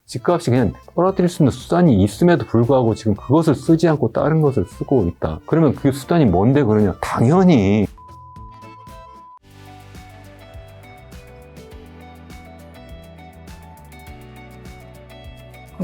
집값이 그냥 떨어뜨릴 수 있는 수단이 있음에도 불구하고 지금 그것을 쓰지 않고 다른 것을 쓰고 있다. 그러면 그 수단이 뭔데 그러냐? 당연히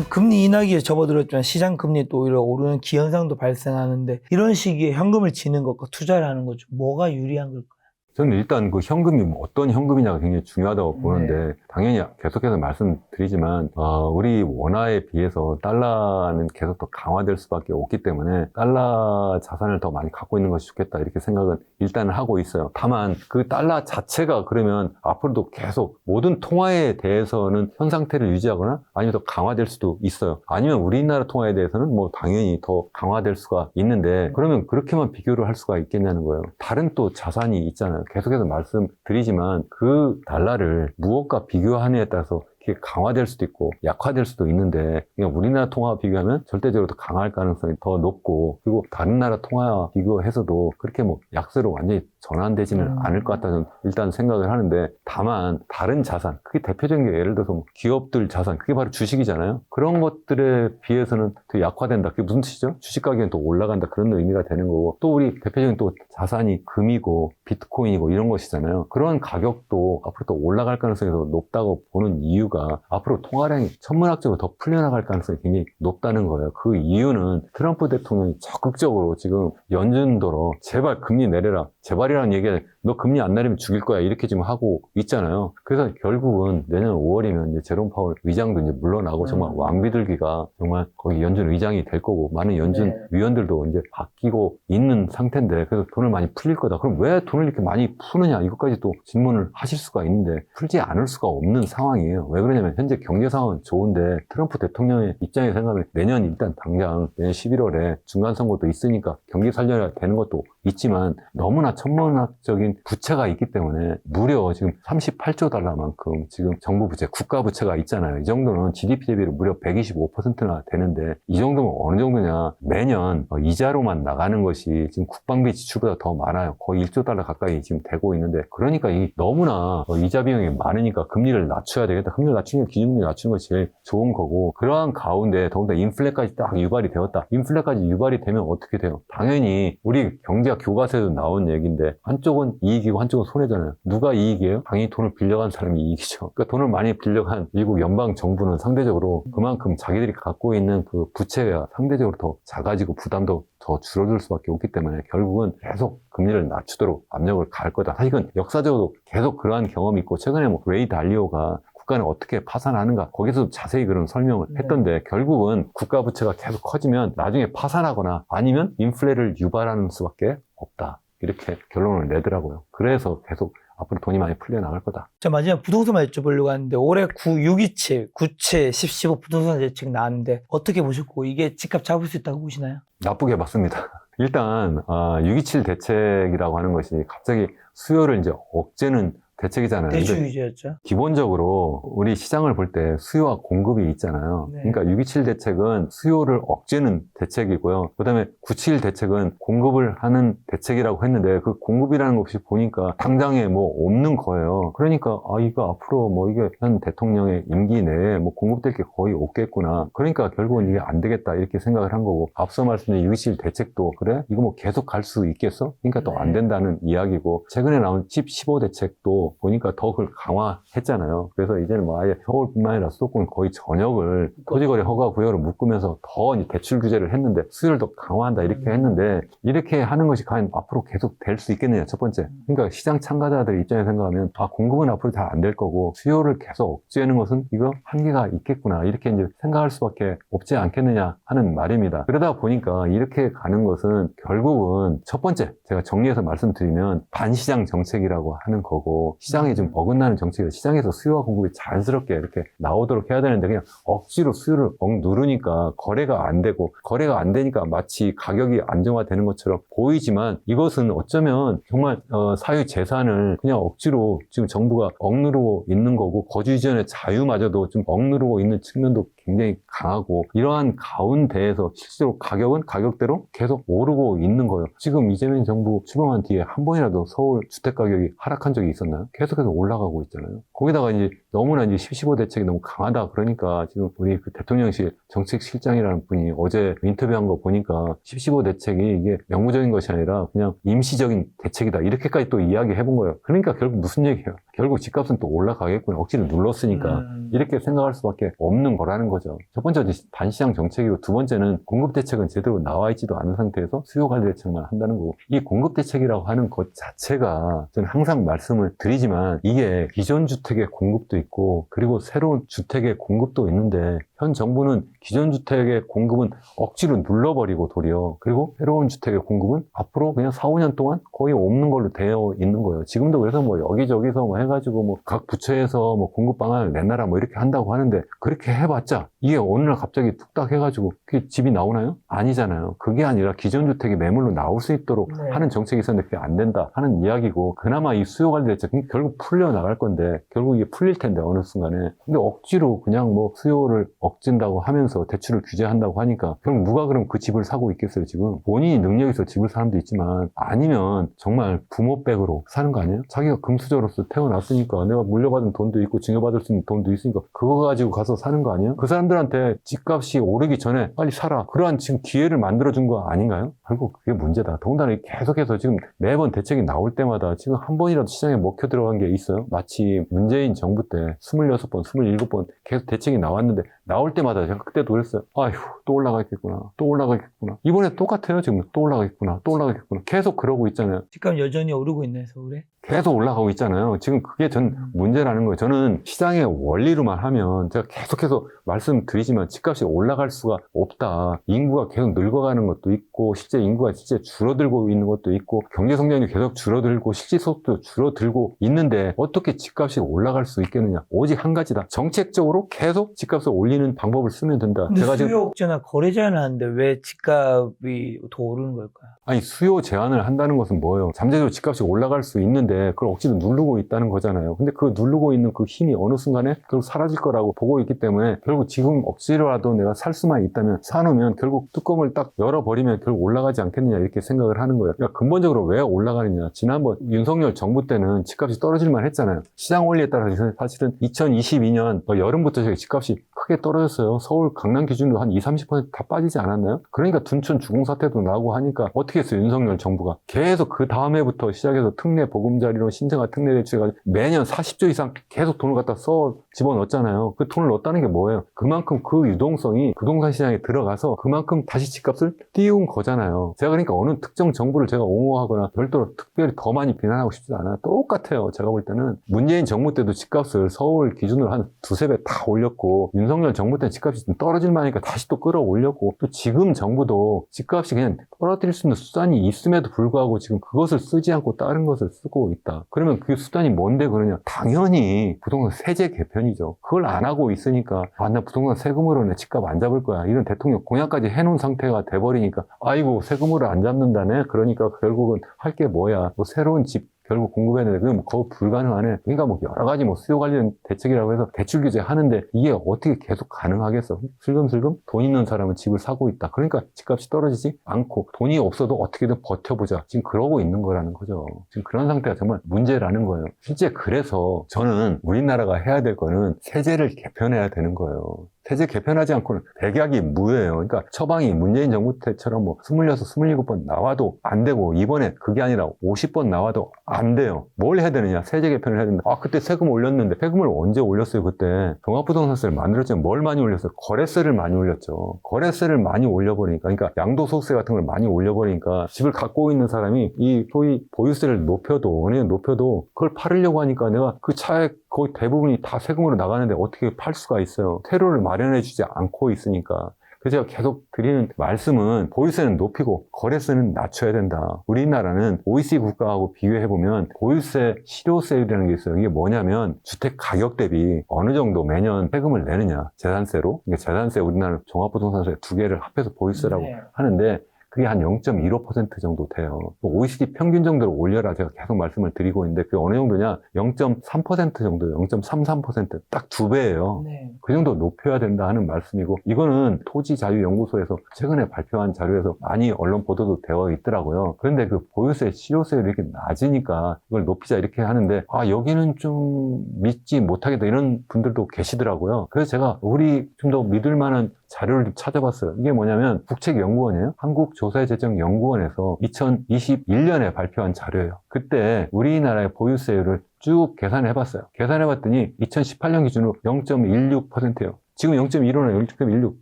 금리 인하기에 접어들었지만 시장 금리 또 오히려 오르는 기현상도 발생하는데 이런 시기에 현금을 지는 것과 투자를 하는 것 중 뭐가 유리한 걸까요? 저는 일단 그 현금이 어떤 현금이냐가 굉장히 중요하다고 보는데 당연히 계속해서 말씀드리지만 우리 원화에 비해서 달러는 계속 더 강화될 수밖에 없기 때문에 달러 자산을 더 많이 갖고 있는 것이 좋겠다 이렇게 생각은 일단은 하고 있어요. 다만 그 달러 자체가 그러면 앞으로도 계속 모든 통화에 대해서는 현 상태를 유지하거나 아니면 더 강화될 수도 있어요. 아니면 우리나라 통화에 대해서는 뭐 당연히 더 강화될 수가 있는데 그러면 그렇게만 비교를 할 수가 있겠냐는 거예요. 다른 또 자산이 있잖아요. 계속해서 말씀드리지만 그 달러를 무엇과 비교하느냐에 따라서 이게 강화될 수도 있고 약화될 수도 있는데 그냥 우리나라 통화와 비교하면 절대적으로 더 강할 가능성이 더 높고 그리고 다른 나라 통화와 비교해서도 그렇게 뭐 약세로 완전히 전환되지는 않을 것 같다는 일단 생각을 하는데 다만 다른 자산 그게 대표적인 게 예를 들어서 뭐 기업들 자산 그게 바로 주식이잖아요. 그런 것들에 비해서는 더 약화된다. 그게 무슨 뜻이죠? 주식 가격은 또 올라간다 그런 의미가 되는 거고 또 우리 대표적인 또 자산이 금이고 비트코인이고 이런 것이잖아요. 그런 가격도 앞으로 또 올라갈 가능성이 더 높다고 보는 이유가 앞으로 통화량이 천문학적으로 더 풀려나갈 가능성이 굉장히 높다는 거예요. 그 이유는 트럼프 대통령이 적극적으로 지금 연준도로 제발 금리 내려라. 제발이라는 얘기가 너 금리 안 내리면 죽일 거야. 이렇게 지금 하고 있잖아요. 그래서 결국은 내년 5월이면 이제 제롬 파월 의장도 이제 물러나고 정말 왕비둘기가 정말 거기 연준 의장이 될 거고 많은 연준 위원들도 이제 바뀌고 있는 상태인데 그래서 돈을 많이 풀릴 거다. 그럼 왜 돈을 이렇게 많이 푸느냐? 이것까지 또 질문을 하실 수가 있는데 풀지 않을 수가 없는 상황이에요. 왜 그러냐면 현재 경제 상황은 좋은데 트럼프 대통령의 입장에서 생각하면 내년 일단 당장 내년 11월에 중간선거도 있으니까 경기 살려야 되는 것도 있지만 너무나 천문학적인 부채가 있기 때문에 무려 지금 38조 달러만큼 지금 정부 부채, 국가 부채가 있잖아요. 이 정도는 GDP 대비로 무려 125%나 되는데 이 정도면 어느 정도냐 매년 이자로만 나가는 것이 지금 국방비 지출보다 더 많아요. 거의 1조 달러 가까이 지금 되고 있는데 그러니까 이 너무나 이자 비용이 많으니까 금리를 낮춰야 되겠다. 금리를 낮추면 기준금리 낮추는 것이 제일 좋은 거고 그러한 가운데 더군다나 인플레까지 딱 유발이 되었다. 인플레까지 유발이 되면 어떻게 돼요? 당연히 우리 경제학 교과서에도 나온 얘기인데 한쪽은 이익이고 한쪽은 손해잖아요. 누가 이익이에요? 당연히 돈을 빌려간 사람이 이익이죠. 그러니까 돈을 많이 빌려간 미국 연방 정부는 상대적으로 그만큼 자기들이 갖고 있는 그 부채가 상대적으로 더 작아지고 부담도 더 줄어들 수밖에 없기 때문에 결국은 계속 금리를 낮추도록 압력을 가할 거다. 사실 이건 역사적으로 계속 그러한 경험이 있고 최근에 뭐 레이 달리오가 국가는 어떻게 파산하는가 거기서 자세히 그런 설명을 했던데 결국은 국가 부채가 계속 커지면 나중에 파산하거나 아니면 인플레를 유발하는 수밖에 없다. 이렇게 결론을 내더라고요. 그래서 계속 앞으로 돈이 많이 풀려나갈 거다. 자, 마지막 부동산만 여쭤보려고 하는데 올해 627, 9채, 10, 15 부동산 대책 나왔는데 어떻게 보셨고 이게 집값 잡을 수 있다고 보시나요? 나쁘게 봤습니다. 일단 627 대책이라고 하는 것이 갑자기 수요를 이제 억제는 대책이잖아요. 대출 규제였죠. 기본적으로 우리 시장을 볼 때 수요와 공급이 있잖아요. 그러니까 627 대책은 수요를 억제는 대책이고요. 그 다음에 971 대책은 공급을 하는 대책이라고 했는데 그 공급이라는 것이 보니까 당장에 뭐 없는 거예요. 그러니까 이거 앞으로 뭐 이게 현 대통령의 임기 내에 뭐 공급될 게 거의 없겠구나. 그러니까 결국은 이게 안 되겠다 이렇게 생각을 한 거고 앞서 말씀드린 627 대책도 그래? 이거 뭐 계속 갈 수 있겠어? 그러니까 또 안 된다는 이야기고 최근에 나온 10, 15 대책도 보니까 더 그걸 강화했잖아요. 그래서 이제는 뭐 아예 서울뿐만 아니라 수도권 거의 전역을 토지거래 허가 구역으로 묶으면서 더 대출 규제를 했는데 수요를 더 강화한다 이렇게 했는데 이렇게 하는 것이 과연 앞으로 계속 될 수 있겠느냐 첫 번째. 그러니까 시장 참가자들 입장에서 생각하면 공급은 앞으로 잘 안 될 거고 수요를 계속 억제하는 것은 이거 한계가 있겠구나 이렇게 이제 생각할 수밖에 없지 않겠느냐 하는 말입니다. 그러다 보니까 이렇게 가는 것은 결국은 첫 번째 제가 정리해서 말씀드리면 반시장 정책이라고 하는 거고 시장에 좀 어긋나는 정책이 시장에서 수요와 공급이 자연스럽게 이렇게 나오도록 해야 되는데 그냥 억지로 수요를 누르니까 거래가 안 되고 거래가 안 되니까 마치 가격이 안정화되는 것처럼 보이지만 이것은 어쩌면 정말 사유 재산을 그냥 억지로 지금 정부가 억누르고 있는 거고 거주 이전의 자유마저도 좀 억누르고 있는 측면도 굉장히 강하고 이러한 가운데에서 실제로 가격은 가격대로 계속 오르고 있는 거예요. 지금 이재명 정부 출범한 뒤에 한 번이라도 서울 주택 가격이 하락한 적이 있었나요? 계속해서 올라가고 있잖아요. 거기다가 이제 너무나 이제 10.15 대책이 너무 강하다 그러니까 지금 우리 그 대통령실 정책실장이라는 분이 어제 인터뷰한 거 보니까 10.15 대책이 이게 영구적인 것이 아니라 그냥 임시적인 대책이다 이렇게까지 또 이야기해 본 거예요. 그러니까 결국 무슨 얘기예요? 결국 집값은 또 올라가겠구나. 억지로 눌렀으니까 이렇게 생각할 수밖에 없는 거라는 거죠. 첫 번째는 반시장 정책이고 두 번째는 공급 대책은 제대로 나와 있지도 않은 상태에서 수요 관리 대책만 한다는 거고 이 공급 대책이라고 하는 것 자체가 저는 항상 말씀을 드리지만 이게 기존 주택의 공급도 있고 그리고 새로운 주택의 공급도 있는데 현 정부는 기존 주택의 공급은 억지로 눌러버리고 도리어 그리고 새로운 주택의 공급은 앞으로 그냥 4, 5년 동안 거의 없는 걸로 되어 있는 거예요. 지금도 그래서 뭐 여기저기서 뭐 해가지고 뭐 각 부처에서 뭐 공급 방안을 내놔라 뭐 이렇게 한다고 하는데 그렇게 해봤자 이게 어느 날 갑자기 뚝딱 해가지고 그게 집이 나오나요? 아니잖아요. 그게 아니라 기존 주택이 매물로 나올 수 있도록 네. 하는 정책이 있었는데 그게 안 된다 하는 이야기고 그나마 이 수요 관리 대책 결국 풀려 나갈 건데 결국 이게 풀릴 텐데 어느 순간에 근데 억지로 그냥 뭐 수요를 억진다고 하면서 대출을 규제한다고 하니까 결국 누가 그럼 그 집을 사고 있겠어요 지금 본인이 능력이 있어 집을 사는 사람도 있지만 아니면 정말 부모백으로 사는 거 아니에요? 자기가 금수저로서 태어났으니까 내가 물려받은 돈도 있고 증여받을 수 있는 돈도 있으니까 그거 가지고 가서 사는 거 아니에요? 그 사람들한테 집값이 오르기 전에 빨리 사라 그러한 지금 기회를 만들어준 거 아닌가요? 결국 그게 문제다. 더군다나 계속해서 지금 매번 대책이 나올 때마다 지금 한 번이라도 시장에 먹혀 들어간 게 있어요? 마치 문재인 정부 때 26번, 27번 계속 대책이 나왔는데 나올 때마다 제가 그때도 그랬어요. 아휴 또 올라가겠구나 또 올라가겠구나 이번에 똑같아요 지금 또 올라가겠구나 또 올라가겠구나 계속 그러고 있잖아요. 집값 여전히 오르고 있네 서울에. 계속 올라가고 있잖아요. 지금 그게 전 문제라는 거예요. 저는 시장의 원리로만 하면 제가 계속해서 말씀드리지만 집값이 올라갈 수가 없다. 인구가 계속 늙어가는 것도 있고 실제 인구가 실제 줄어들고 있는 것도 있고 경제 성장이 계속 줄어들고 실질 소득도 줄어들고 있는데 어떻게 집값이 올라갈 수 있겠느냐. 오직 한 가지다. 정책적으로 계속 집값을 올리는 방법을 쓰면 된다. 근데 제가 지금 수요 억제나 거래 제한을 하는데 왜 집값이 더 오르는 걸까요? 아니 수요 제한을 한다는 것은 뭐예요? 잠재적으로 집값이 올라갈 수 있는데 그걸 억지로 누르고 있다는 거잖아요. 근데 그 누르고 있는 그 힘이 어느 순간에 결국 사라질 거라고 보고 있기 때문에 결국 지금 억지로라도 내가 살 수만 있다면 사놓으면 결국 뚜껑을 딱 열어버리면 결국 올라가지 않겠느냐 이렇게 생각을 하는 거예요. 그러니까 근본적으로 왜 올라가느냐. 지난번 윤석열 정부 때는 집값이 떨어질만 했잖아요. 시장 원리에 따라서 사실은 2022년 여름부터 집값이 크게 떨어졌어요. 서울 강남 기준으로 한 20-30% 다 빠지지 않았나요? 그러니까 둔촌 주공 사태도 나고 하니까 어떻게 했어요? 윤석열 정부가 계속 그 다음 해부터 시작해서 특례 보금자리론 신생아 특례 대출 해가지고 매년 40조 이상 계속 돈을 갖다 써 집어넣었잖아요. 그 돈을 넣었다는 게 뭐예요? 그만큼 그 유동성이 부동산 시장에 들어가서 그만큼 다시 집값을 띄운 거잖아요. 제가 그러니까 어느 특정 정부를 제가 옹호하거나 별도로 특별히 더 많이 비난하고 싶지도 않아요. 똑같아요. 제가 볼 때는 문재인 정부 때도 집값을 서울 기준으로 한 두세 배 다 올렸고 윤석열 정부 때는 집값이 좀 떨어질만 하니까 다시 또 끌어올렸고 또 지금 정부도 집값이 그냥 떨어뜨릴 수 있는 수단이 있음에도 불구하고 지금 그것을 쓰지 않고 다른 것을 쓰고 있다. 그러면 그 수단이 뭔데 그러냐? 당연히 부동산 세제 개편이죠. 그걸 안 하고 있으니까 나 부동산 세금으로 내 집값 안 잡을 거야. 이런 대통령 공약까지 해놓은 상태가 돼버리니까 아이고 세금으로 안 잡는다네? 그러니까 결국은 할 게 뭐야? 뭐 새로운 집 결국 공급해내는데 그건 뭐 거의 불가능하네. 그러니까 뭐 여러 가지 뭐 수요 관련 대책이라고 해서 대출 규제 하는데 이게 어떻게 계속 가능하겠어? 슬금슬금 돈 있는 사람은 집을 사고 있다. 그러니까 집값이 떨어지지 않고 돈이 없어도 어떻게든 버텨보자. 지금 그러고 있는 거라는 거죠. 지금 그런 상태가 정말 문제라는 거예요. 실제 그래서 저는 우리나라가 해야 될 거는 세제를 개편해야 되는 거예요. 세제 개편하지 않고는 백약이 무효예요. 그러니까 처방이 문재인 정부 때처럼 뭐 26, 27번 나와도 안 되고 이번에 그게 아니라 50번 나와도 안 돼요. 뭘 해야 되느냐? 세제 개편을 해야 된다. 그때 세금 올렸는데 세금을 언제 올렸어요? 그때 종합부동산세를 만들었지만 뭘 많이 올렸어요? 거래세를 많이 올렸죠. 거래세를 많이 올려버리니까 그러니까 양도소득세 같은 걸 많이 올려버리니까 집을 갖고 있는 사람이 이 소위 보유세를 높여도 어느 정도 높여도 그걸 팔으려고 하니까 내가 그 차에 거의 대부분이 다 세금으로 나가는데 어떻게 팔 수가 있어요? 퇴로를 마련해주지 않고 있으니까. 그래서 제가 계속 드리는 말씀은 보유세는 높이고 거래세는 낮춰야 된다. 우리나라는 OECD 국가하고 비교해보면 보유세 실효세율이라는 게 있어요. 이게 뭐냐면 주택 가격 대비 어느 정도 매년 세금을 내느냐. 재산세로. 그러니까 재산세 우리나라 종합부동산세 두 개를 합해서 보유세라고 하는데 그게 한 0.15% 정도 돼요. OECD 평균 정도로 올려라 제가 계속 말씀을 드리고 있는데 그게 어느 정도냐? 0.3% 정도예요. 0.33%. 딱 2배예요. 네. 그 정도 높여야 된다 하는 말씀이고 이거는 토지자유연구소에서 최근에 발표한 자료에서 많이 언론 보도도 되어 있더라고요. 그런데 그 보유세, 실효세율이 이렇게 낮으니까 이걸 높이자 이렇게 하는데 여기는 좀 믿지 못하겠다 이런 분들도 계시더라고요. 그래서 제가 우리 좀 더 믿을 만한 자료를 좀 찾아봤어요. 이게 뭐냐면 국책연구원이에요. 한국조사재정연구원에서 2021년에 발표한 자료예요. 그때 우리나라의 보유세율을 쭉 계산해 봤어요. 계산해 봤더니 2018년 기준으로 0.16%예요. 지금 0.15나 0.16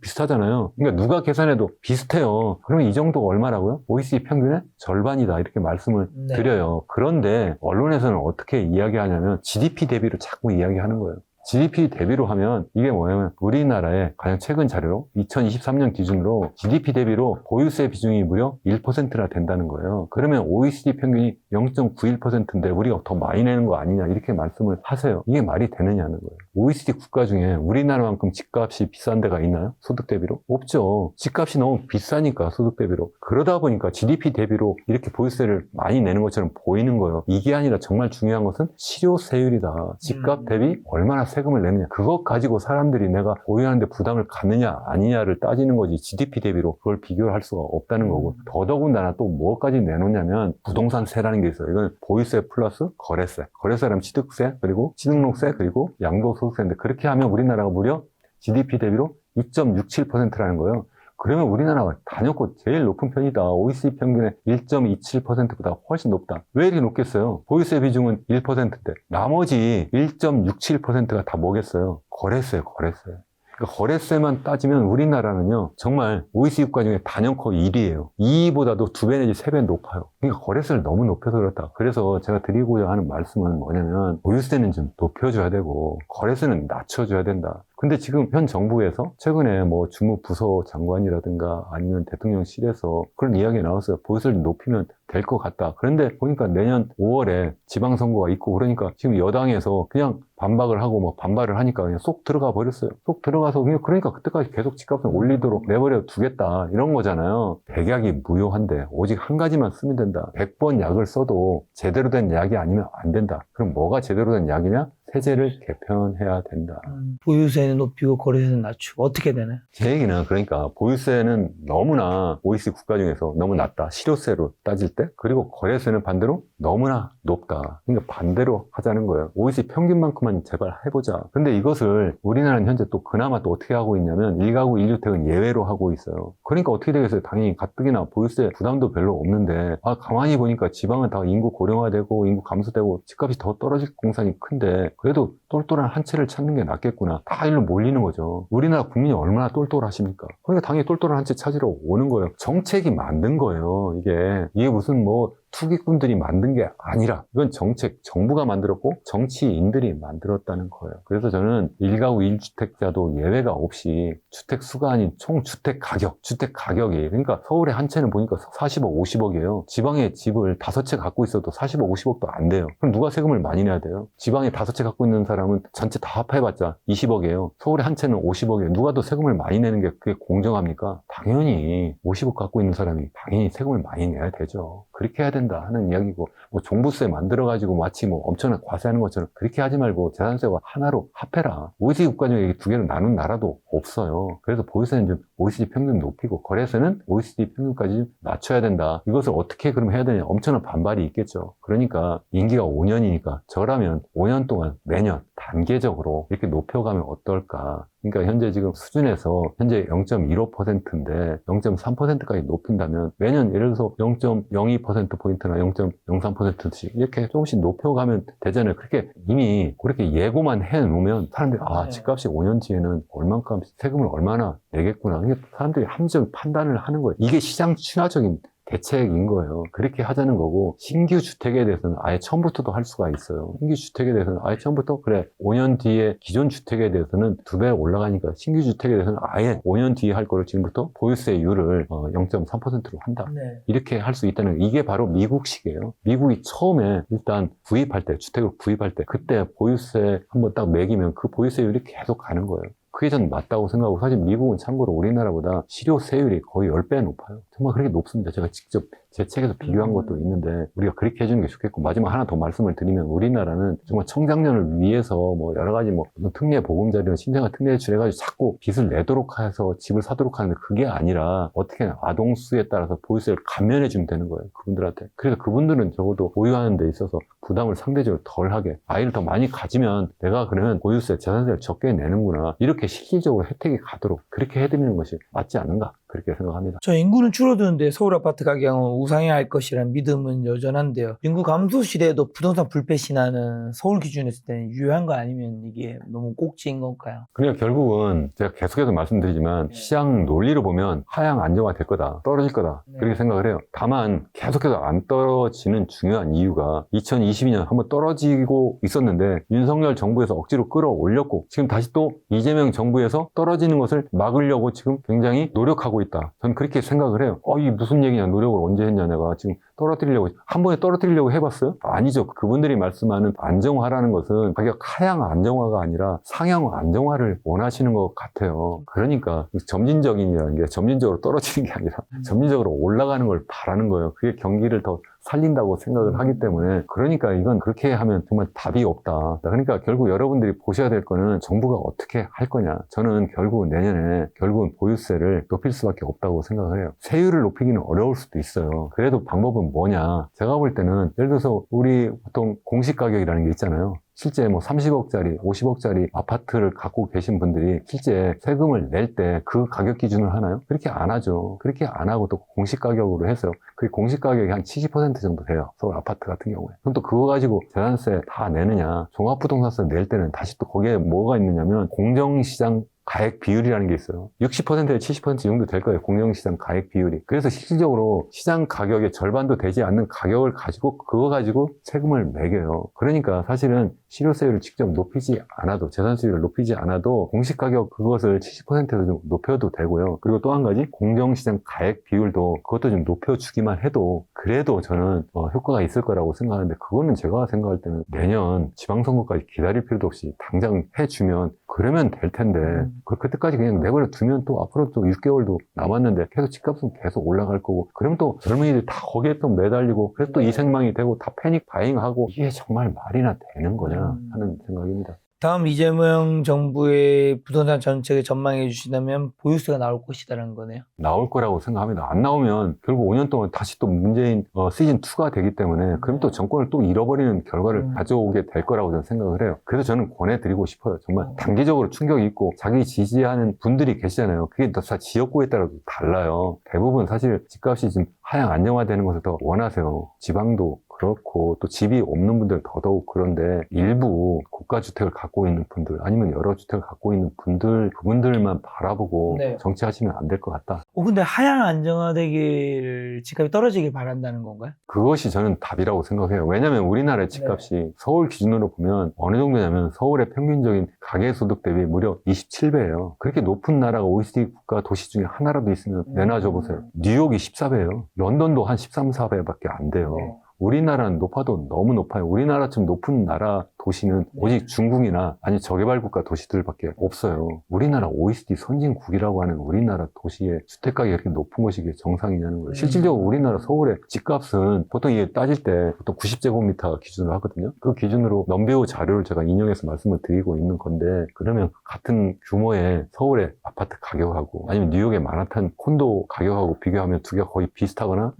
비슷하잖아요. 그러니까 누가 계산해도 비슷해요. 그러면 이 정도가 얼마라고요? OECD 평균의 절반이다 이렇게 말씀을 네. 드려요. 그런데 언론에서는 어떻게 이야기하냐면 GDP 대비로 자꾸 이야기하는 거예요. GDP 대비로 하면 이게 뭐냐면 우리나라의 가장 최근 자료로 2023년 기준으로 GDP 대비로 보유세 비중이 무려 1%나 된다는 거예요. 그러면 OECD 평균이 0.91%인데 우리가 더 많이 내는 거 아니냐 이렇게 말씀을 하세요. 이게 말이 되느냐는 거예요. OECD 국가 중에 우리나라만큼 집값이 비싼 데가 있나요? 소득 대비로? 없죠. 집값이 너무 비싸니까 소득 대비로. 그러다 보니까 GDP 대비로 이렇게 보유세를 많이 내는 것처럼 보이는 거예요. 이게 아니라 정말 중요한 것은 실효세율이다. 집값 대비 얼마나 세금을 내느냐. 그것 가지고 사람들이 내가 보유하는데 부담을 갖느냐 아니냐를 따지는 거지 GDP 대비로 그걸 비교를 할 수가 없다는 거고 더더군다나 또 뭐까지 내놓냐면 부동산세라는 게 있어요. 이건 보유세 플러스 거래세. 거래세라면 취득세 그리고 취등록세 그리고 양도소득세인데 그렇게 하면 우리나라가 무려 GDP 대비로 2.67%라는 거예요. 그러면 우리나라가 단연코 제일 높은 편이다. OECD 평균의 1.27%보다 훨씬 높다. 왜 이렇게 높겠어요? 보유세 비중은 1%인데 나머지 1.67%가 다 뭐겠어요? 거래세예요, 거래세. 그러니까 거래세만 따지면 우리나라는요 정말 OECD 국가 중에 단연코 1위예요. 2위보다도 2배 내지 3배 높아요. 그러니까 거래세를 너무 높여서 그렇다. 그래서 제가 드리고자 하는 말씀은 뭐냐면 보유세는 좀 높여줘야 되고 거래세는 낮춰줘야 된다. 근데 지금 현 정부에서 최근에 뭐 주무부서 장관이라든가 아니면 대통령실에서 그런 이야기가 나왔어요. 보유세를 높이면 될 것 같다. 그런데 보니까 내년 5월에 지방선거가 있고 그러니까 지금 여당에서 그냥 반박을 하고 뭐 반발을 하니까 그냥 쏙 들어가 버렸어요. 쏙 들어가서 그냥 그러니까 그때까지 계속 집값을 올리도록 내버려 두겠다. 이런 거잖아요. 백약이 무효한데 오직 한 가지만 쓰면 된다. 100번 약을 써도 제대로 된 약이 아니면 안 된다. 그럼 뭐가 제대로 된 약이냐? 세제를 개편해야 된다. 보유세는 높이고 거래세는 낮추고 어떻게 되나요? 제 얘기는 그러니까 보유세는 너무나 OECD 국가 중에서 너무 낮다. 실효세로 따질 때. 그리고 거래세는 반대로 너무나 높다. 그러니까 반대로 하자는 거예요. OECD 평균만큼만 제발 해보자. 근데 이것을 우리나라는 현재 또 그나마 또 어떻게 하고 있냐면 1가구 1주택은 예외로 하고 있어요. 그러니까 어떻게 되겠어요? 당연히 가뜩이나 보유세 부담도 별로 없는데 가만히 보니까 지방은 다 인구 고령화되고 인구 감소되고 집값이 더 떨어질 공산이 큰데 그래도 똘똘한 한 채를 찾는 게 낫겠구나. 다 일로 몰리는 거죠. 우리나라 국민이 얼마나 똘똘하십니까? 그러니까 당연히 똘똘한 한 채 찾으러 오는 거예요. 정책이 만든 거예요. 이게 무슨 뭐 투기꾼들이 만든 게 아니라 이건 정책, 정부가 만들었고 정치인들이 만들었다는 거예요. 그래서 저는 1가구 1주택자도 예외가 없이 주택 수가 아닌 총 주택 가격이 그러니까 서울에 한 채는 보니까 40억, 50억이에요. 지방에 집을 5채 갖고 있어도 40억, 50억도 안 돼요. 그럼 누가 세금을 많이 내야 돼요? 지방에 5채 갖고 있는 사람은 전체 다 합해봤자 20억이에요. 서울에 한 채는 50억이에요. 누가 더 세금을 많이 내는 게 그게 공정합니까? 당연히 50억 갖고 있는 사람이 당연히 세금을 많이 내야 되죠. 그렇게 해야 된다 하는 이야기고 뭐 종부세 만들어가지고 마치 뭐 엄청난 과세하는 것처럼 그렇게 하지 말고 재산세와 하나로 합해라. OECD 국가 중에 이 두 개를 나눈 나라도 없어요. 그래서 보유세는 좀 OECD 평균 높이고 거래세는 OECD 평균까지 좀 낮춰야 된다. 이것을 어떻게 그럼 해야 되냐 엄청난 반발이 있겠죠. 그러니까 임기가 5년이니까 저라면 5년 동안 매년 단계적으로 이렇게 높여가면 어떨까. 그러니까 현재 지금 수준에서 현재 0.15%인데 0.3%까지 높인다면 매년 예를 들어서 0.02%포인트나 0.03%씩 이렇게 조금씩 높여가면 되잖아요. 그렇게 이미 그렇게 예고만 해놓으면 사람들이 집값이 5년 뒤에는 얼만큼 세금을 얼마나 내겠구나. 그러니까 사람들이 합리적인 판단을 하는 거예요. 이게 시장 친화적인 대책인 거예요. 그렇게 하자는 거고 신규 주택에 대해서는 아예 처음부터도 할 수가 있어요. 신규 주택에 대해서는 아예 처음부터 그래 5년 뒤에 기존 주택에 대해서는 2배 올라가니까 신규 주택에 대해서는 아예 5년 뒤에 할 거를 지금부터 보유세율을 0.3%로 한다. 네. 이렇게 할 수 있다는 이게 바로 미국식이에요. 미국이 처음에 일단 구입할 때 주택을 구입할 때 그때 보유세 한번 딱 매기면 그 보유세율이 계속 가는 거예요. 그게 전 맞다고 생각하고 사실 미국은 참고로 우리나라보다 실효세율이 거의 10배 높아요. 정말 그렇게 높습니다. 제가 직접 제 책에서 비교한 것도 있는데 우리가 그렇게 해주는 게 좋겠고 마지막 하나 더 말씀을 드리면 우리나라는 정말 청장년을 위해서 뭐 여러 가지 뭐 특례 보금자리나 신생아 특례 대출해가지고 자꾸 빚을 내도록 해서 집을 사도록 하는데 그게 아니라 어떻게 아동수에 따라서 보유세를 감면해 주면 되는 거예요. 그분들한테. 그러니까 그분들은 적어도 보유하는 데 있어서 부담을 상대적으로 덜하게 아이를 더 많이 가지면 내가 그러면 보유세, 재산세를 적게 내는구나 이렇게 실질적으로 혜택이 가도록 그렇게 해드리는 것이 맞지 않는가 그렇게 생각합니다. 저 인구는 줄어드는데 서울 아파트 가격은 우상향할 것이라는 믿음은 여전한데요. 인구 감소 시대에도 부동산 불패신화는 서울 기준에서 때는 유효한 거 아니면 이게 너무 꼭지인 건가요? 그러니까 결국은 제가 계속해서 말씀드리지만 시장 논리로 보면 하향 안정화 될 거다. 떨어질 거다. 그렇게 생각을 해요. 다만 계속해서 안 떨어지는 중요한 이유가 2022년 한번 떨어지고 있었는데 윤석열 정부에서 억지로 끌어올렸고 지금 다시 또 이재명 정부에서 떨어지는 것을 막으려고 지금 굉장히 노력하고 있다. 저는 그렇게 생각을 해요. 이게 무슨 얘기냐. 노력을 언제 했냐. 내가 지금 떨어뜨리려고 한 번에 떨어뜨리려고 해봤어요? 아니죠. 그분들이 말씀하는 안정화라는 것은 가격 하향 안정화가 아니라 상향 안정화를 원하시는 것 같아요. 그러니까 점진적인이라는 게 점진적으로 떨어지는 게 아니라 점진적으로 올라가는 걸 바라는 거예요. 그게 경기를 더 살린다고 생각을 하기 때문에 그러니까 이건 그렇게 하면 정말 답이 없다. 그러니까 결국 여러분들이 보셔야 될 거는 정부가 어떻게 할 거냐. 저는 결국 내년에 결국은 보유세를 높일 수밖에 없다고 생각을 해요. 세율을 높이기는 어려울 수도 있어요. 그래도 방법은 뭐냐. 제가 볼 때는 예를 들어서 우리 보통 공시가격이라는 게 있잖아요. 실제 뭐 30억짜리, 50억짜리 아파트를 갖고 계신 분들이 실제 세금을 낼 때 그 가격 기준을 하나요? 그렇게 안 하죠. 그렇게 안 하고 또 공시가격으로 해서 그 공시가격이 한 70% 정도 돼요. 서울 아파트 같은 경우에. 그럼 또 그거 가지고 재산세 다 내느냐. 종합부동산세 낼 때는 다시 또 거기에 뭐가 있느냐면 공정시장 가액 비율이라는 게 있어요. 60%에 70% 정도 될 거예요. 공정시장 가액 비율이. 그래서 실질적으로 시장 가격의 절반도 되지 않는 가격을 가지고 그거 가지고 세금을 매겨요. 그러니까 사실은 실효세율을 직접 높이지 않아도 재산세율을 높이지 않아도 공시가격 그것을 70%로 좀 높여도 되고요. 그리고 또 한 가지 공정시장 가액 비율도 그것도 좀 높여주기만 해도 그래도 저는 효과가 있을 거라고 생각하는데 그거는 제가 생각할 때는 내년 지방선거까지 기다릴 필요도 없이 당장 해주면 그러면 될 텐데 그때까지 그냥 내버려 두면 또 앞으로 또 6개월도 남았는데 계속 집값은 계속 올라갈 거고 그러면 또 젊은이들 다 거기에 또 매달리고 그래서 또 이 생망이 되고 다 패닉 바잉하고 이게 정말 말이나 되는 거냐 하는 생각입니다. 다음 이재명 정부의 부동산 정책을 전망해 주신다면 보유세가 나올 것이라는 거네요. 나올 거라고 생각합니다. 안 나오면 결국 5년 동안 다시 또 문재인 시즌2가 되기 때문에 그럼 또 정권을 또 잃어버리는 결과를 가져오게 될 거라고 저는 생각을 해요. 그래서 저는 권해드리고 싶어요. 정말 단기적으로 충격이 있고 자기 지지하는 분들이 계시잖아요. 그게 다 지역구에 따라서 달라요. 대부분 사실 집값이 지금 하향 안정화되는 것을 더 원하세요. 지방도 그렇고 또 집이 없는 분들은 더더욱 그런데 일부 고가주택을 갖고 있는 분들 아니면 여러 주택을 갖고 있는 분들 그분들만 바라보고 네. 정치하시면 안 될 것 같다. 근데 하향 안정화되길 집값이 떨어지길 바란다는 건가요? 그것이 저는 답이라고 생각해요. 왜냐하면 우리나라의 집값이 서울 기준으로 보면 어느 정도냐면 서울의 평균적인 가계소득 대비 무려 27배예요. 그렇게 높은 나라가 OECD 국가 도시 중에 하나라도 있으면 내놔줘 보세요. 뉴욕이 14배예요. 런던도 한 13, 14배밖에 안 돼요. 우리나라는 높아도 너무 높아요. 우리나라처럼 높은 나라 도시는 오직 중국이나 아니 저개발국가 도시들밖에 없어요. 우리나라 OECD 선진국이라고 하는 우리나라 도시의 주택가격이 이렇게 높은 것이 이게 정상이냐는 거예요. 실질적으로 우리나라 서울의 집값은 보통 이게 따질 때 보통 90제곱미터 기준으로 하거든요. 그 기준으로 넘베오 자료를 제가 인용해서 말씀을 드리고 있는 건데 그러면 같은 규모의 서울의 아파트 가격하고 아니면 뉴욕의 만하탄 콘도 가격하고 비교하면 두 개가 거의 비슷하거나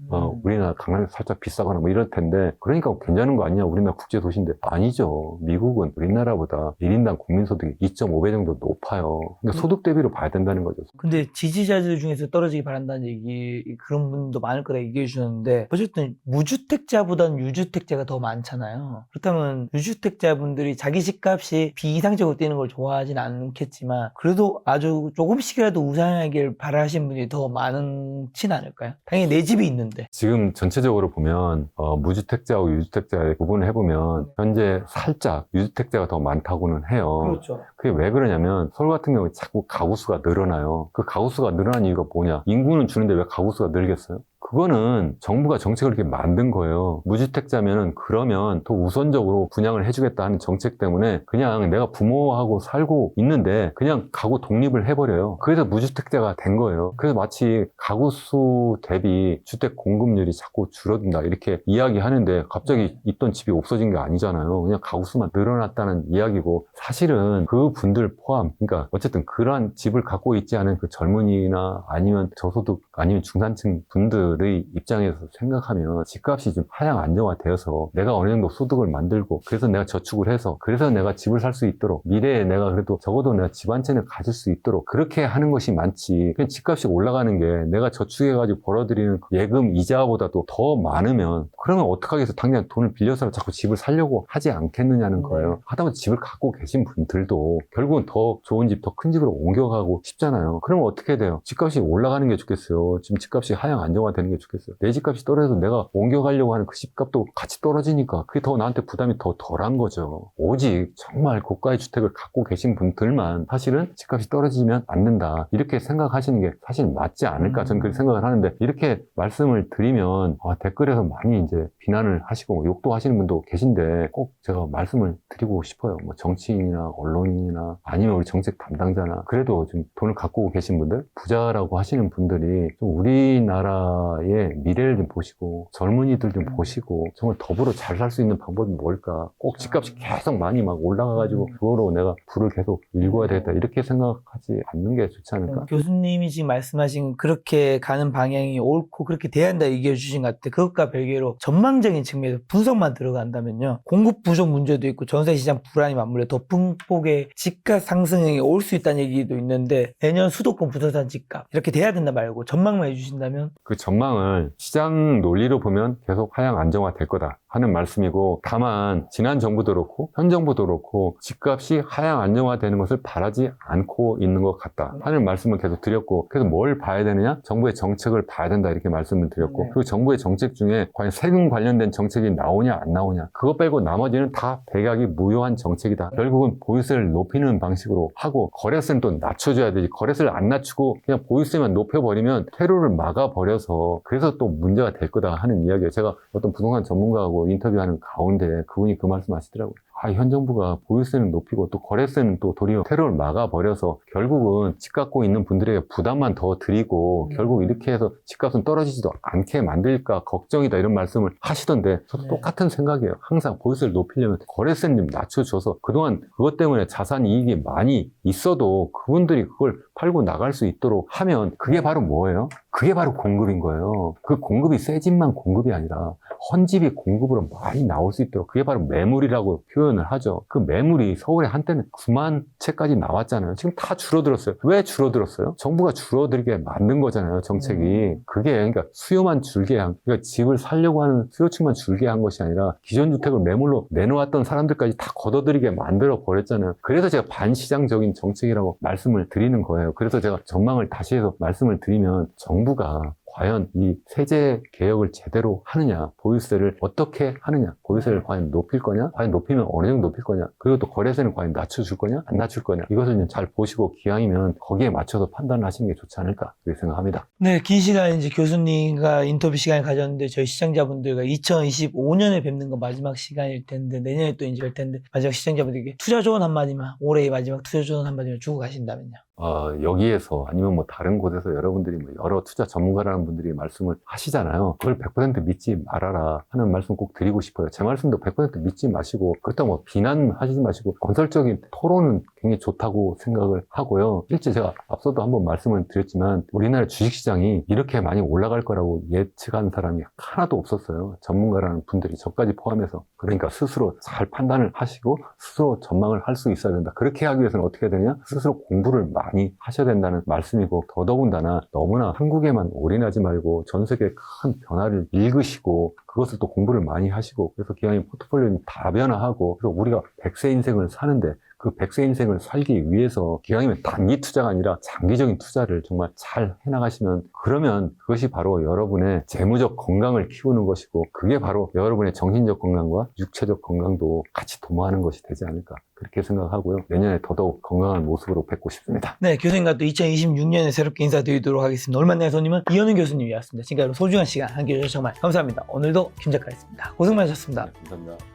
우리나라 강남에서 살짝 비싸거나 뭐 이럴 텐데 그러니까 괜찮은 거 아니냐. 우리나라 국제도시인데 아니죠. 미국은 우리나라보다 1인당 국민소득이 2.5배 정도 높아요. 그러니까 소득 대비로 봐야 된다는 거죠. 근데 지지자들 중에서 떨어지기 바란다는 얘기 그런 분도 많을 거라 얘기해 주셨는데 어쨌든 무주택자보다는 유주택자가 더 많잖아요. 그렇다면 유주택자분들이 자기 집값이 비이상적으로 뛰는 걸 좋아하진 않겠지만 그래도 아주 조금씩이라도 우상하길 바라시는 분이 더 많진 않을까요? 당연히 내 집이 있는데 지금 전체적으로 보면 무주택자하고 유주택자의 구분을 해보면 현재 살짝 유주택자가 더 많다고는 해요. 그렇죠. 그게 왜 그러냐면 서울 같은 경우에 자꾸 가구수가 늘어나요. 그 가구수가 늘어난 이유가 뭐냐? 인구는 주는데 왜 가구수가 늘겠어요? 그거는 정부가 정책을 이렇게 만든 거예요. 무주택자면은 그러면 더 우선적으로 분양을 해주겠다 하는 정책 때문에 그냥 내가 부모하고 살고 있는데 그냥 가구 독립을 해버려요. 그래서 무주택자가 된 거예요. 그래서 마치 가구 수 대비 주택 공급률이 자꾸 줄어든다 이렇게 이야기하는데 갑자기 있던 집이 없어진 게 아니잖아요. 그냥 가구 수만 늘어났다는 이야기고 사실은 그 분들 포함 그러니까 어쨌든 그러한 집을 갖고 있지 않은 그 젊은이나 아니면 저소득 아니면 중산층 분들의 입장에서 생각하면 집값이 좀 하향 안정화되어서 내가 어느 정도 소득을 만들고 그래서 내가 저축을 해서 그래서 내가 집을 살 수 있도록 미래에 내가 그래도 적어도 내가 집 한 채는 가질 수 있도록 그렇게 하는 것이 많지 그냥 집값이 올라가는 게 내가 저축해가지고 벌어들이는 예금 이자보다도 더 많으면 그러면 어떡하겠어 당장 돈을 빌려서 자꾸 집을 살려고 하지 않겠느냐는 거예요. 하다못해 집을 갖고 계신 분들도 결국은 더 좋은 집, 더 큰 집으로 옮겨가고 싶잖아요. 그러면 어떻게 돼요? 집값이 올라가는 게 좋겠어요. 지금 집값이 하향 안정화되는 게 좋겠어요. 내 집값이 떨어져서 내가 옮겨가려고 하는 그 집값도 같이 떨어지니까 그게 더 나한테 부담이 더 덜한 거죠. 오직 정말 고가의 주택을 갖고 계신 분들만 사실은 집값이 떨어지면 안 된다. 이렇게 생각하시는 게 사실 맞지 않을까 저는 그렇게 생각을 하는데 이렇게 말씀을 드리면 댓글에서 많이 이제 비난을 하시고 욕도 하시는 분도 계신데 꼭 제가 말씀을 드리고 싶어요. 뭐 정치인이나 언론인이나 아니면 우리 정책 담당자나 그래도 좀 돈을 갖고 계신 분들 부자라고 하시는 분들이 좀 우리나라의 미래를 좀 보시고 젊은이들 좀 보시고 정말 더불어 잘 살 수 있는 방법이 뭘까 꼭 집값이 계속 많이 막 올라가가지고 그거로 내가 불을 계속 일궈야 되겠다 이렇게 생각하지 않는 게 좋지 않을까? 교수님이 지금 말씀하신 그렇게 가는 방향이 옳고 그렇게 돼야 한다 얘기해 주신 것 같아요. 그것과 별개로 전망적인 측면에서 분석만 들어간다면요. 공급 부족 문제도 있고 전세시장 불안이 맞물려 더 폭폭의 집값 상승이 올 수 있다는 얘기도 있는데 내년 수도권 부동산 집값 이렇게 돼야 된다 말고 전망만 해주신다면 그 전망을 시장 논리로 보면 계속 하향 안정화 될 거다 하는 말씀이고 다만 지난 정부도 그렇고 현 정부도 그렇고 집값이 하향 안정화되는 것을 바라지 않고 있는 것 같다 하는 말씀을 계속 드렸고 그래서 뭘 봐야 되느냐? 정부의 정책을 봐야 된다 이렇게 말씀을 드렸고 그리고 정부의 정책 중에 과연 세금 관련된 정책이 나오냐 안 나오냐 그것 빼고 나머지는 다 백약이 무효한 정책이다. 결국은 보유세를 높이는 방식으로 하고 거래세는 또 낮춰줘야 되지 거래세를 안 낮추고 그냥 보유세만 높여버리면 퇴로를 막아버려서 그래서 또 문제가 될 거다 하는 이야기예요. 제가 어떤 부동산 전문가하고 인터뷰하는 가운데 그분이 그 말씀 하시더라고요. 현 정부가 보유세는 높이고 또 거래세는 또 도리어 퇴로를 막아버려서 결국은 집 갖고 있는 분들에게 부담만 더 드리고 결국 이렇게 해서 집값은 떨어지지도 않게 만들까 걱정이다 이런 말씀을 하시던데 저도 똑같은 생각이에요. 항상 보유세를 높이려면 거래세는 좀 낮춰줘서 그동안 그것 때문에 자산 이익이 많이 있어도 그분들이 그걸 팔고 나갈 수 있도록 하면 그게 바로 뭐예요? 그게 바로 공급인 거예요. 그 공급이 새 집만 공급이 아니라 헌집이 공급으로 많이 나올 수 있도록 그게 바로 매물이라고 표현을 하죠. 그 매물이 서울에 한때는 9만 채까지 나왔잖아요. 지금 다 줄어들었어요. 왜 줄어들었어요? 정부가 줄어들게 만든 거잖아요. 정책이. 그게 그러니까 수요만 줄게 한 그러니까 집을 살려고 하는 수요층만 줄게 한 것이 아니라 기존 주택을 매물로 내놓았던 사람들까지 다 걷어들이게 만들어 버렸잖아요. 그래서 제가 반시장적인 정책이라고 말씀을 드리는 거예요. 그래서 제가 전망을 다시 해서 말씀을 드리면 정부가 과연 이 세제 개혁을 제대로 하느냐, 보유세를 어떻게 하느냐, 보유세를 과연 높일 거냐, 과연 높이면 어느 정도 높일 거냐, 그리고 또 거래세는 과연 낮춰줄 거냐, 안 낮출 거냐, 이것을 잘 보시고 기왕이면 거기에 맞춰서 판단을 하시는 게 좋지 않을까 그렇게 생각합니다. 네, 긴 시간 이제 교수님과 인터뷰 시간을 가졌는데 저희 시청자분들과 2025년에 뵙는 거 마지막 시간일 텐데 내년에 또 이제 뵐 텐데 마지막 시청자분들에게 투자 조언 한마디만 올해의 마지막 투자 조언 한마디만 주고 가신다면요. 여기에서 아니면 뭐 다른 곳에서 여러분들이 뭐 여러 투자 전문가라는 분들이 말씀을 하시잖아요. 그걸 100% 믿지 말아라 하는 말씀 꼭 드리고 싶어요. 제 말씀도 100% 믿지 마시고 그렇다고 뭐 비난하시지 마시고 건설적인 토론은 굉장히 좋다고 생각을 하고요. 실제 제가 앞서도 한번 말씀을 드렸지만 우리나라 주식시장이 이렇게 많이 올라갈 거라고 예측한 사람이 하나도 없었어요. 전문가라는 분들이 저까지 포함해서. 그러니까 스스로 잘 판단을 하시고 스스로 전망을 할 수 있어야 된다. 그렇게 하기 위해서는 어떻게 해야 되냐? 스스로 공부를 많이 하셔야 된다는 말씀이고 더더군다나 너무나 한국에만 올인하지 말고 전 세계의 큰 변화를 읽으시고 그것을 또 공부를 많이 하시고 그래서 기왕에 포트폴리오는 다변화하고 그래서 우리가 100세 인생을 사는데 그 100세 인생을 살기 위해서 기왕이면 단기 투자가 아니라 장기적인 투자를 정말 잘 해나가시면, 그러면 그것이 바로 여러분의 재무적 건강을 키우는 것이고, 그게 바로 여러분의 정신적 건강과 육체적 건강도 같이 도모하는 것이 되지 않을까, 그렇게 생각하고요. 내년에 더더욱 건강한 모습으로 뵙고 싶습니다. 네, 교수님과 또 2026년에 새롭게 인사드리도록 하겠습니다. 오늘 만난 손님은 이현우 교수님이었습니다. 지금까지 소중한 시간 함께해 주셔서 정말 감사합니다. 오늘도 김 작가였습니다. 고생 많으셨습니다. 감사합니다.